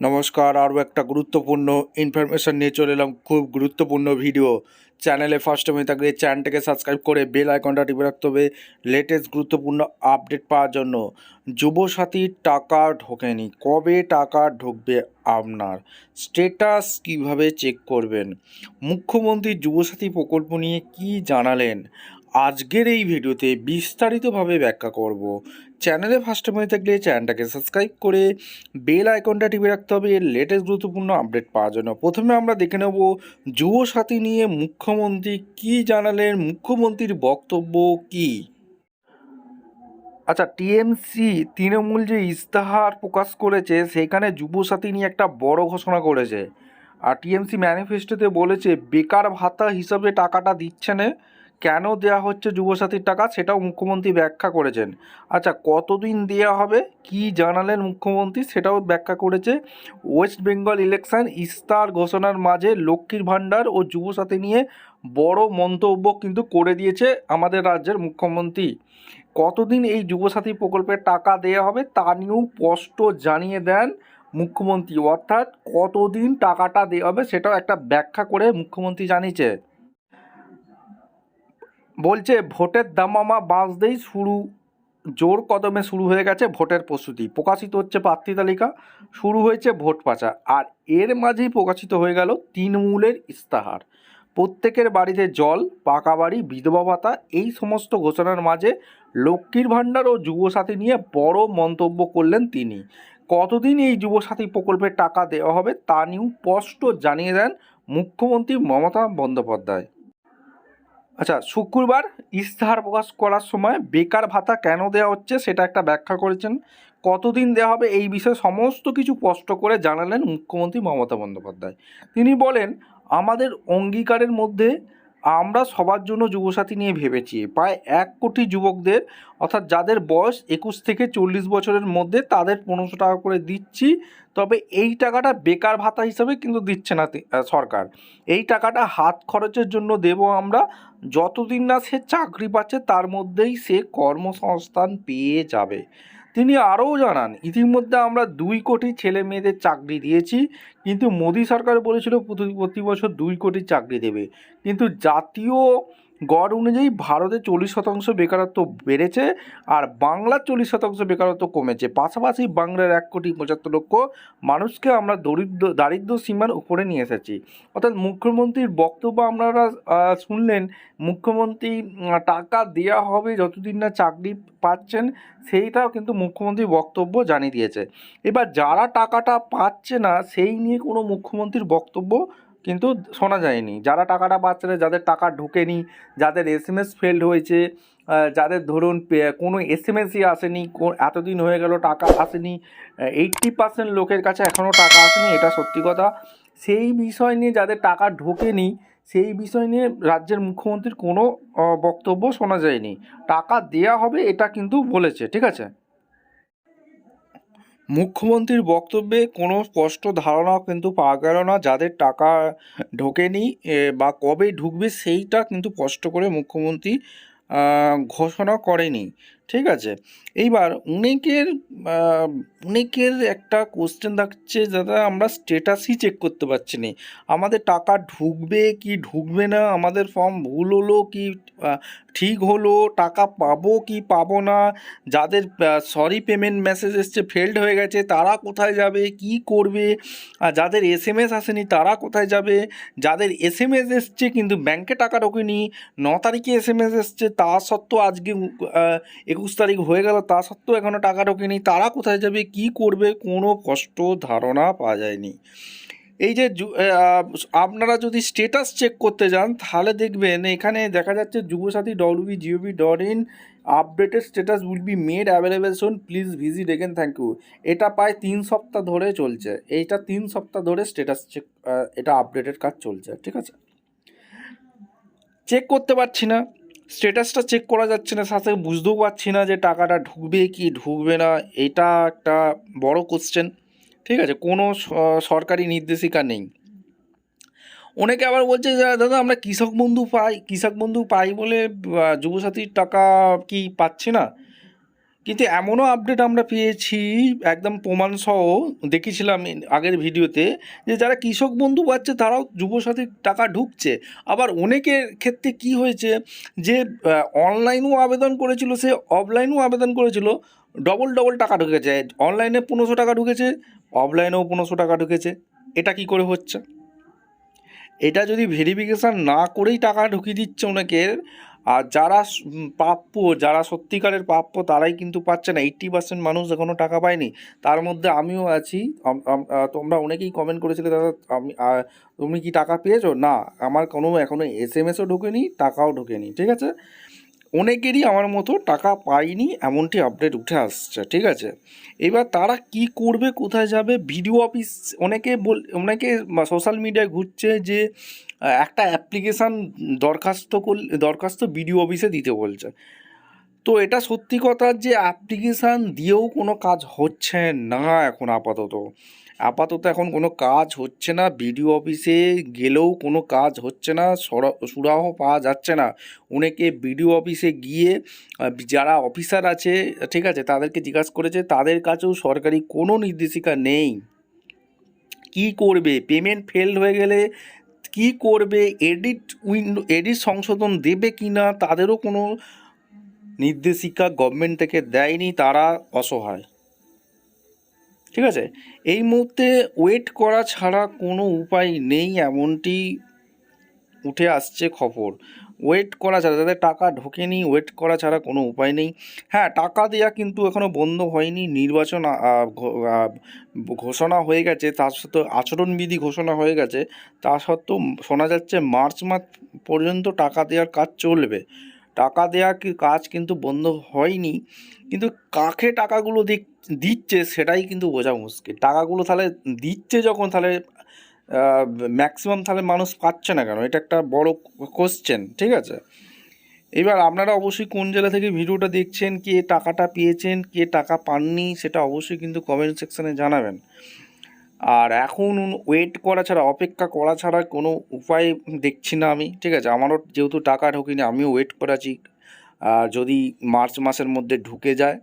নমস্কার, আরও একটা গুরুত্বপূর্ণ ইনফরমেশন নিয়ে চলে এলাম। খুব গুরুত্বপূর্ণ ভিডিও। চ্যানেলে ফার্স্ট টাইম হয়ে থাকলে চ্যানেলটাকে সাবস্ক্রাইব করে বেল আইকনটা টিপে রাখতে হবে লেটেস্ট গুরুত্বপূর্ণ আপডেট পাওয়ার জন্য। যুবসাথীর টাকা ঢোকেনি, কবে টাকা ঢুকবে আপনার? স্ট্যাটাস কিভাবে চেক করবেন? মুখ্যমন্ত্রী যুবসাথী প্রকল্প নিয়ে কি জানালেন? আজকের এই ভিডিওতে বিস্তারিতভাবে ব্যাখ্যা করব। চ্যানেলে ফার্স্ট টাইম হয়ে থাকলে চ্যানেলটাকে সাবস্ক্রাইব করে বেল আইকনটা টিপে রাখতে হবে এর লেটেস্ট গুরুত্বপূর্ণ আপডেট পাওয়ার জন্য। প্রথমে আমরা দেখে নেব যুবসাথী নিয়ে মুখ্যমন্ত্রী কি জানালেন, মুখ্যমন্ত্রীর বক্তব্য কি। আচ্ছা, টিএমসি তৃণমূল যে ইস্তাহার প্রকাশ করেছে সেখানে যুবসাথী নিয়ে একটা বড় ঘোষণা করেছে। আর টিএমসি ম্যানিফেস্টোতে বলেছে বেকার ভাতা হিসাবে টাকাটা দিচ্ছে না, কেন দেওয়া হচ্ছে যুবসাথীর টাকা সেটাও মুখ্যমন্ত্রী ব্যাখ্যা করেছেন। আচ্ছা, কতদিন দেওয়া হবে কি জানালেন মুখ্যমন্ত্রী সেটাও ব্যাখ্যা করেছে। ওয়েস্ট বেঙ্গল ইলেকশন ইস্তাহার ঘোষণার মাঝে লক্ষ্মীর ভাণ্ডার ও যুবসাথী নিয়ে বড় মন্তব্য কিন্তু করে দিয়েছে আমাদের রাজ্যের মুখ্যমন্ত্রী। কতদিন এই যুবসাথী প্রকল্পের টাকা দেওয়া হবে তা নিয়েও স্পষ্ট জানিয়ে দেন মুখ্যমন্ত্রী, অর্থাৎ কতদিন টাকাটা দেওয়া হবে সেটাও একটা ব্যাখ্যা করে মুখ্যমন্ত্রী জানিয়েছে। বলছে ভোটের দামামা বাজতেই জোর কদমে শুরু হয়ে গেছে ভোটের প্রস্তুতি, প্রকাশিত হচ্ছে প্রার্থী তালিকা, শুরু হয়েছে ভোট পাচার, আর এর মাঝেই প্রকাশিত হয়ে গেল তৃণমূলের ইস্তাহার। প্রত্যেকের বাড়িতে জল, পাকা বাড়ি, বিধবা ভাতা, এই সমস্ত ঘোষণার মাঝে লক্ষ্মীর ভাণ্ডার ও যুবসাথী নিয়ে বড় মন্তব্য করলেন তিনি। কতদিন এই যুবসাথী প্রকল্পের টাকা দেওয়া হবে তা নিয়েও স্পষ্ট জানিয়ে দেন মুখ্যমন্ত্রী মমতা বন্দ্যোপাধ্যায়। আচ্ছা, শুক্রবার ইস্তাহার প্রকাশ করার সময় বেকার ভাতা কেন দেওয়া হচ্ছে সেটা একটা ব্যাখ্যা করেছেন। কতদিন দেওয়া হবে এই বিষয়ে সমস্ত কিছু স্পষ্ট করে জানালেন মুখ্যমন্ত্রী মমতা বন্দ্যোপাধ্যায়। তিনি বলেন, আমাদের অঙ্গীকারের মধ্যে আমরা সবার জন্য যুবসাথী নিয়ে ভেবেছি। প্রায় 1 কোটি যুবকদের, অর্থাৎ যাদের বয়স 21 থেকে 40 বছরের মধ্যে, তাদের 1500 টাকা করে দিচ্ছি। তবে এই টাকাটা বেকার ভাতা হিসাবে কিন্তু দিচ্ছে না সরকার। এই টাকাটা হাত খরচের জন্য দেব আমরা। যতদিন না সে চাকরি পাচ্ছে তার মধ্যেই সে কর্মসংস্থান পেয়ে যাবে। তিনি আরও জানান, ইতিমধ্যে আমরা 2 কোটি ছেলে মেয়েদের চাকরি দিয়েছি, কিন্তু মোদী সরকার বলেছিল প্রতি বছর 2 কোটি চাকরি দেবে। কিন্তু জাতীয় গড় অনুযায়ী ভারতে 40% বেকারত্ব বেড়েছে, আর বাংলার 40% বেকারত্ব কমেছে। পাশাপাশি বাংলার 1,75,00,000 মানুষকে আমরা দারিদ্র সীমার উপরে নিয়ে এসেছি। অর্থাৎ মুখ্যমন্ত্রীর বক্তব্য আপনারা শুনলেন। মুখ্যমন্ত্রী টাকা দেওয়া হবে যতদিন না চাকরি পাচ্ছেন, সেইটাও কিন্তু মুখ্যমন্ত্রী বক্তব্য জানিয়ে দিয়েছে। এবার যারা টাকাটা পাচ্ছে না সেই নিয়ে কোনো মুখ্যমন্ত্রীর বক্তব্য কিন্তু শোনা যায়নি। যারা টাকাটা পাচ্ছে না, যাদের টাকা ঢোকেনি, যাদের এসএমএস ফেলড হয়েছে, যাদের ধরুন কোনো এসএমএসই আসেনি, এতদিন হয়ে গেল টাকা আসেনি, 80% লোকের কাছে এখনও টাকা আসেনি, এটা সত্যি কথা। সেই বিষয় নিয়ে যাদের টাকা ঢোকেনি সেই বিষয় নিয়ে রাজ্যের মুখ্যমন্ত্রীর কোনো বক্তব্য শোনা যায়নি। টাকা দেয়া হবে এটা কিন্তু বলেছে, ঠিক আছে। মুখ্যমন্ত্রীর বক্তব্যে কোনো স্পষ্ট ধারণা কিন্তু পাওয়া গেল না যাদের টাকা ঢোকেনি বা কবে ঢুকবে সেইটা কিন্তু স্পষ্ট করে মুখ্যমন্ত্রী ঘোষণা করেনি, ঠিক আছে। এইবার অনেকের একটা কোশ্চেন থাকছে, দাদা আমরা স্ট্যাটাসই চেক করতে পারছি না, আমাদের টাকা ঢুকবে কি ঢুকবে না, আমাদের ফর্ম ভুল হলো কি ঠিক হলো, টাকা পাবো কি পাবো না, যাদের সরি পেমেন্ট মেসেজ এসছে ফেলড হয়ে গেছে তারা কোথায় যাবে, কি করবে, যাদের এসএমএস আসেনি তারা কোথায় যাবে, যাদের এসএমএস এসছে কিন্তু ব্যাংকে টাকা ঢোকেনি, 9 তারিখে এসএমএস এসছে তা সত্ত্বেও আজকে 21 তারিখ হয়ে গেল তা সত্ত্বেও এখনও টাকা ঢোকেনি, তারা কোথায় যাবে, কি করবে, কোনো স্পষ্ট ধারণা পাওয়া যায়নি। এই যে আপনারা যদি স্ট্যাটাস চেক করতে যান তাহলে দেখবেন এখানে দেখা যাচ্ছে Yuvasathi www.gov.in updated status will be made available soon, please visit again, thank you. এটা প্রায় 3 সপ্তাহ ধরে চলছে, এইটা 3 সপ্তাহ ধরে স্ট্যাটাস চেক, এটা আপডেটের কাজ চলছে, ঠিক আছে। চেক করতে পারছি না, স্ট্যাটাসটা চেক করা যাচ্ছে না, সাথে বুঝতেও পারছি না যে টাকাটা ঢুকবে কি ঢুকবে না, এটা একটা বড় কোশ্চেন, ঠিক আছে। কোনো সরকারি নির্দেশিকা নেই। অনেকে আবার বলছে যে দাদা আমরা কৃষক বন্ধু পাই বলে যুবসাথীর টাকা কি পাচ্ছি না। কিন্তু এমনও আপডেট আমরা পেয়েছি একদম প্রমাণসহ, দেখেছিলাম আগের ভিডিওতে, যে যারা কৃষক বন্ধু পাচ্ছে তারাও যুবসাথীর টাকা ঢুকছে। আবার অনেকের ক্ষেত্রে কি হয়েছে, যে অনলাইনেও আবেদন করেছিল, সে অফলাইনেও আবেদন করেছিল, ডবল ডবল টাকা ঢুকেছে। অনলাইনে 1500 টাকা ঢুকেছে, অফলাইনেও 1500 টাকা ঢুকেছে। এটা কি করে হচ্ছে? এটা যদি ভেরিফিকেশান না করেই টাকা ঢুকিয়ে দিচ্ছে অনেকের, আর যারা প্রাপ্য, যারা সত্যিকারের প্রাপ্য তারাই কিন্তু পাচ্ছে না। 80% মানুষ এখনও টাকা পায়নি, তার মধ্যে আমিও আছি। তোমরা অনেকেই কমেন্ট করেছিলে, দাদা তুমি কি টাকা পেয়েছো? না, আমার কোনো এখনও SMS-ও ঢোকেনি, টাকাও ঢোকেনি। ঠিক আছে, অনেকেরই আমার মতো টাকা পায়নি, এমনটি আপডেট উঠে আসছে। ঠিক আছে, এবার তারা কি করবে, কোথায় যাবে? বিডিও অফিস, অনেকে সোশ্যাল মিডিয়ায় ঘুরছে যে একটা অ্যাপ্লিকেশান দরখাস্ত বিডিও অফিসে দিতে বলছে। তো এটা সত্যি কথা যে অ্যাপ্লিকেশান দিয়েও কোনো কাজ হচ্ছে না এখন আপাতত এখন কোনো কাজ হচ্ছে না। বিডিও অফিসে গেলেও কোনো কাজ হচ্ছে না, সুরাহ পাওয়া যাচ্ছে না। অনেকে বিডিও অফিসে গিয়ে যারা অফিসার আছে, ঠিক আছে, তাদেরকে জিজ্ঞাসা করেছে, তাদের কাছেও সরকারি কোনো নির্দেশিকা নেই। কি করবে? পেমেন্ট ফেলড হয়ে গেলে কি করবে? এডিট সংশোধন দেবে কি না, তাদেরও কোনো নির্দেশিকা গভর্নমেন্ট থেকে দেয়নি, তারা অসহায়। ঠিক আছে, এই মুহূর্তে ওয়েট করা ছাড়া কোনো উপায় নেই, এমনটি উঠে আসছে খবর। ওয়েট করা ছাড়া, যাদের টাকা ঢোকেনি, ওয়েট করা ছাড়া কোনো উপায় নেই। হ্যাঁ, টাকা দেওয়া কিন্তু এখনও বন্ধ হয়নি। নির্বাচন ঘোষণা হয়ে গেছে, তার সত্ত্বেও আচরণবিধি ঘোষণা হয়ে গেছে, তা সত্ত্বেও শোনা যাচ্ছে মার্চ মাস পর্যন্ত টাকা দেওয়ার কাজ চলবে। টাকা দেওয়ার কাজ কিন্তু বন্ধ হয়নি, কিন্তু কাকে টাকাগুলো দিচ্ছে সেটাই কিন্তু বোঝা মুশকিল। টাকাগুলো তাহলে দিচ্ছে যখন, তাহলে ম্যাক্সিমাম তাহলে মানুষ পাচ্ছে না কেন? এটা একটা বড় কোশ্চেন। ঠিক আছে, এবার আপনারা অবশ্যই কোন জেলা থেকে ভিডিওটা দেখছেন, কে টাকাটা পেয়েছেন, কে টাকা পাননি, সেটা অবশ্যই কিন্তু কমেন্ট সেকশানে জানাবেন। আর এখন ওয়েট করা ছাড়া, অপেক্ষা করা ছাড়া কোনো উপায় দেখছি না আমি। ঠিক আছে, আমারও যেহেতু টাকা ঢোকেনি, আমিও ওয়েট করাছি যদি মার্চ মাসের মধ্যে ঢুকে যায়।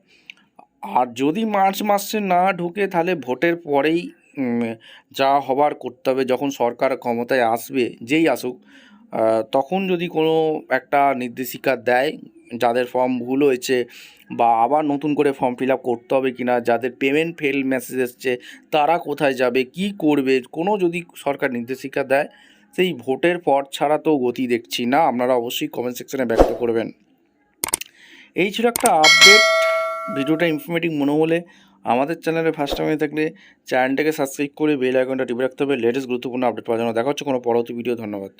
আর যদি মার্চ মাসে না ঢুকে, তাহলে ভোটের পরেই যা হবার করতে হবে। যখন সরকার ক্ষমতায় আসবে, যেই আসুক, তখন যদি কোনো একটা নির্দেশিকা দেয়, যাদের ফর্ম ভুল হয়েছে বা আবার নতুন করে ফর্ম ফিল আপ করতে হবে কি না, যাদের পেমেন্ট ফেল মেসেজ এসছে তারা কোথায় যাবে, কি করবে, কোনো যদি সরকার নির্দেশিকা দেয়, সেই ভোটের পর ছাড়া তো গতি দেখছি না। আপনারা অবশ্যই কমেন্ট সেকশনে ব্যক্ত করবেন। এই ছিল একটা আপডেট। ভিডিওটা ইনফরমেটিভ মনে হলে আমাদের চ্যানেলে ফার্স্ট টাইম হয়ে থাকলে চ্যানেলটাকে সাবস্ক্রাইব করে বেল আইকনটা টিপে রাখতে হবে লেটেস্ট গুরুত্বপূর্ণ আপডেট পাওয়ার জন্য। দেখা হচ্ছে কোনো পরবর্তী ভিডিও। ধন্যবাদ।